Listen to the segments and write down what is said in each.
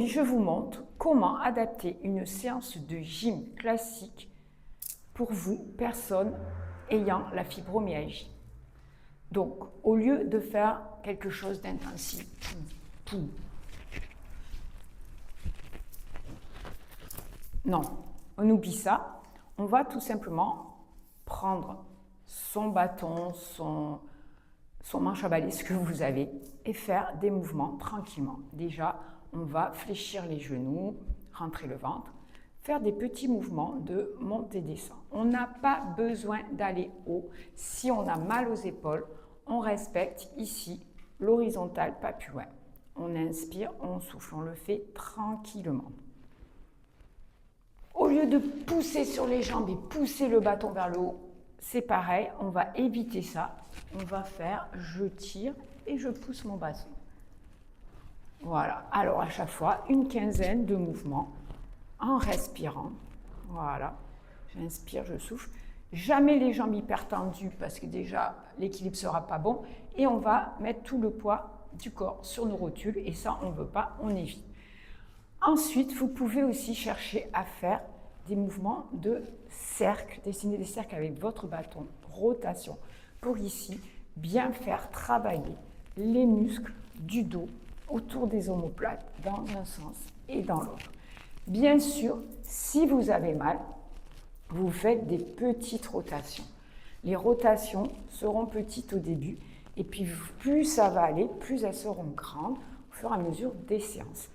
Aujourd'hui, je vous montre comment adapter une séance de gym classique pour vous, personne ayant la fibromyalgie. Donc, au lieu de faire quelque chose d'intensif, non, on oublie ça. On va tout simplement prendre son bâton, son manche à balai, ce que vous avez, et faire des mouvements tranquillement. Déjà, on va fléchir les genoux, rentrer le ventre, faire des petits mouvements de montée-descente. On n'a pas besoin d'aller haut. Si on a mal aux épaules, on respecte ici l'horizontale, pas plus loin. On inspire, on souffle, on le fait tranquillement. Au lieu de pousser sur les jambes et pousser le bâton vers le haut, c'est pareil, on va éviter ça. On va faire, je tire et je pousse mon bâton. Voilà, alors à chaque fois, une quinzaine de mouvements en respirant. Voilà, j'inspire, je souffle. Jamais les jambes hyper tendues parce que déjà l'équilibre ne sera pas bon. Et on va mettre tout le poids du corps sur nos rotules et ça, on ne veut pas, on évite. Ensuite, vous pouvez aussi chercher à faire des mouvements de cercle, dessiner des cercles avec votre bâton, rotation, pour ici bien faire travailler les muscles du dos autour des omoplates dans un sens et dans l'autre. Bien sûr, si vous avez mal, vous faites des petites rotations. Les rotations seront petites au début et puis plus ça va aller, plus elles seront grandes au fur et à mesure des séances.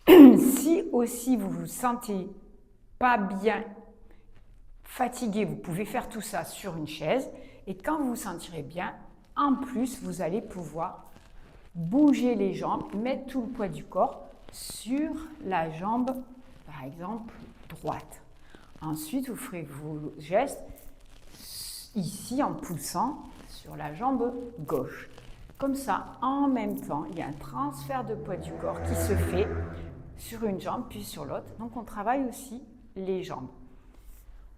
Si aussi vous vous sentez pas bien, fatigué, vous pouvez faire tout ça sur une chaise et quand vous vous sentirez bien, en plus, vous allez pouvoir bouger les jambes, mettre tout le poids du corps sur la jambe, par exemple, droite. Ensuite, vous ferez vos gestes ici en poussant sur la jambe gauche. Comme ça, en même temps, il y a un transfert de poids du corps qui se fait sur une jambe puis sur l'autre. Donc, on travaille aussi les jambes.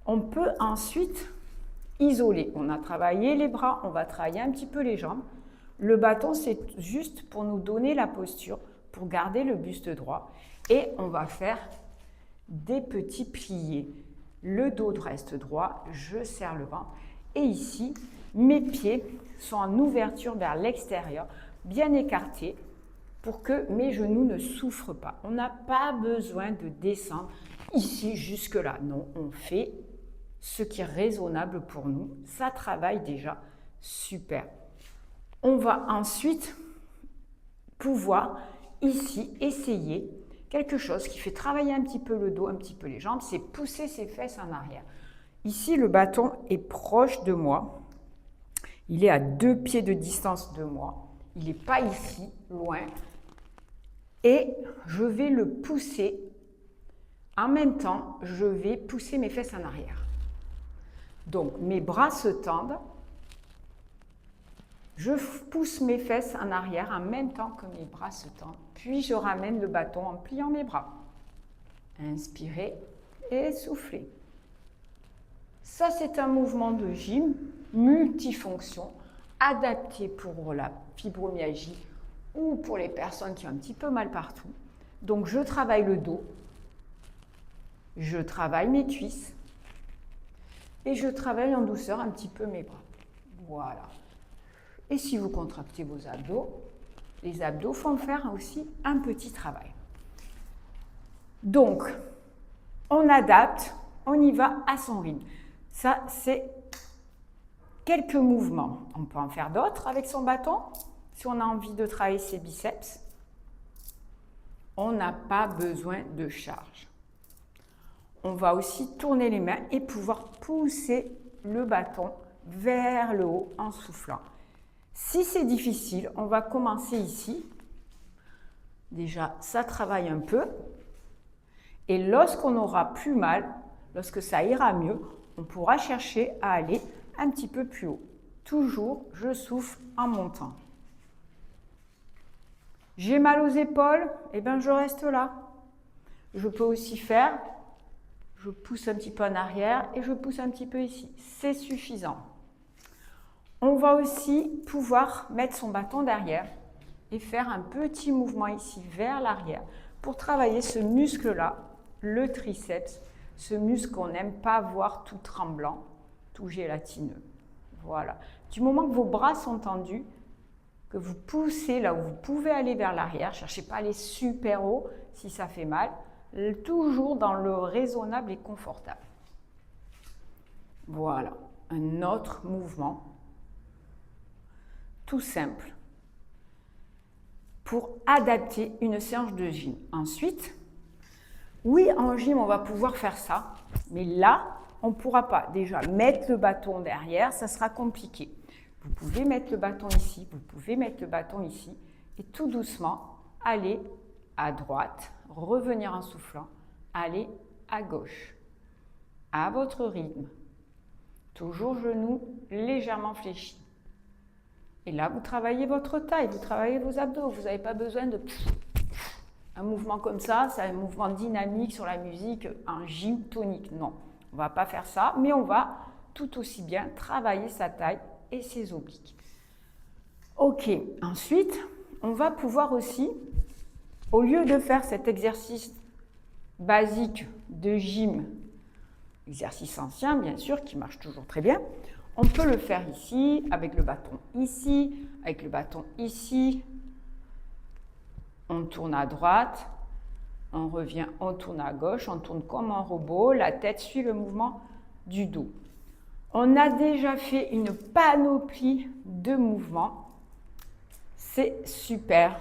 On peut ensuite isoler. On a travaillé les bras, on va travailler un petit peu les jambes. Le bâton, c'est juste pour nous donner la posture, pour garder le buste droit. Et on va faire des petits pliés. Le dos reste droit, je serre le ventre. Et ici, mes pieds sont en ouverture vers l'extérieur, bien écartés, pour que mes genoux ne souffrent pas. On n'a pas besoin de descendre ici jusque-là. Non, on fait ce qui est raisonnable pour nous. Ça travaille déjà super. On va ensuite pouvoir ici essayer quelque chose qui fait travailler un petit peu le dos, un petit peu les jambes, c'est pousser ses fesses en arrière. Ici, le bâton est proche de moi. Il est à 2 pieds de distance de moi. Il n'est pas ici, loin. Et je vais le pousser. En même temps, je vais pousser mes fesses en arrière. Donc, mes bras se tendent. Je pousse mes fesses en arrière en même temps que mes bras se tendent. Puis, je ramène le bâton en pliant mes bras. Inspirez et soufflez. Ça, c'est un mouvement de gym multifonction, adapté pour la fibromyalgie ou pour les personnes qui ont un petit peu mal partout. Donc, je travaille le dos, je travaille mes cuisses et je travaille en douceur un petit peu mes bras. Voilà. Et si vous contractez vos abdos, les abdos font faire aussi un petit travail. Donc, on adapte, on y va à son rythme. Ça, c'est quelques mouvements. On peut en faire d'autres avec son bâton. Si on a envie de travailler ses biceps, on n'a pas besoin de charge. On va aussi tourner les mains et pouvoir pousser le bâton vers le haut en soufflant. Si c'est difficile, on va commencer ici. Déjà, ça travaille un peu. Et lorsqu'on aura plus mal, lorsque ça ira mieux, on pourra chercher à aller un petit peu plus haut. Toujours, je souffle en montant. J'ai mal aux épaules, et bien je reste là. Je peux aussi faire, je pousse un petit peu en arrière et je pousse un petit peu ici. C'est suffisant. On va aussi pouvoir mettre son bâton derrière et faire un petit mouvement ici vers l'arrière pour travailler ce muscle-là, le triceps, ce muscle qu'on n'aime pas voir tout tremblant, tout gélatineux. Voilà. Du moment que vos bras sont tendus, que vous poussez là où vous pouvez aller vers l'arrière, cherchez pas à aller super haut si ça fait mal, toujours dans le raisonnable et confortable. Voilà, un autre mouvement, tout simple, pour adapter une séance de gym. Ensuite, oui, en gym, on va pouvoir faire ça, mais là, on ne pourra pas déjà mettre le bâton derrière, ça sera compliqué. Vous pouvez mettre le bâton ici, vous pouvez mettre le bâton ici, et tout doucement, aller à droite, revenir en soufflant, aller à gauche, à votre rythme. Toujours genoux légèrement fléchis. Et là, vous travaillez votre taille, vous travaillez vos abdos. Vous n'avez pas besoin de... Un mouvement comme ça, c'est un mouvement dynamique sur la musique, un gym tonique. Non, on ne va pas faire ça, mais on va tout aussi bien travailler sa taille et ses obliques. Ok, ensuite, on va pouvoir aussi, au lieu de faire cet exercice basique de gym, exercice ancien bien sûr, qui marche toujours très bien, on peut le faire ici, avec le bâton ici, avec le bâton ici. On tourne à droite, on revient, on tourne à gauche, on tourne comme un robot, la tête suit le mouvement du dos. On a déjà fait une panoplie de mouvements, c'est super.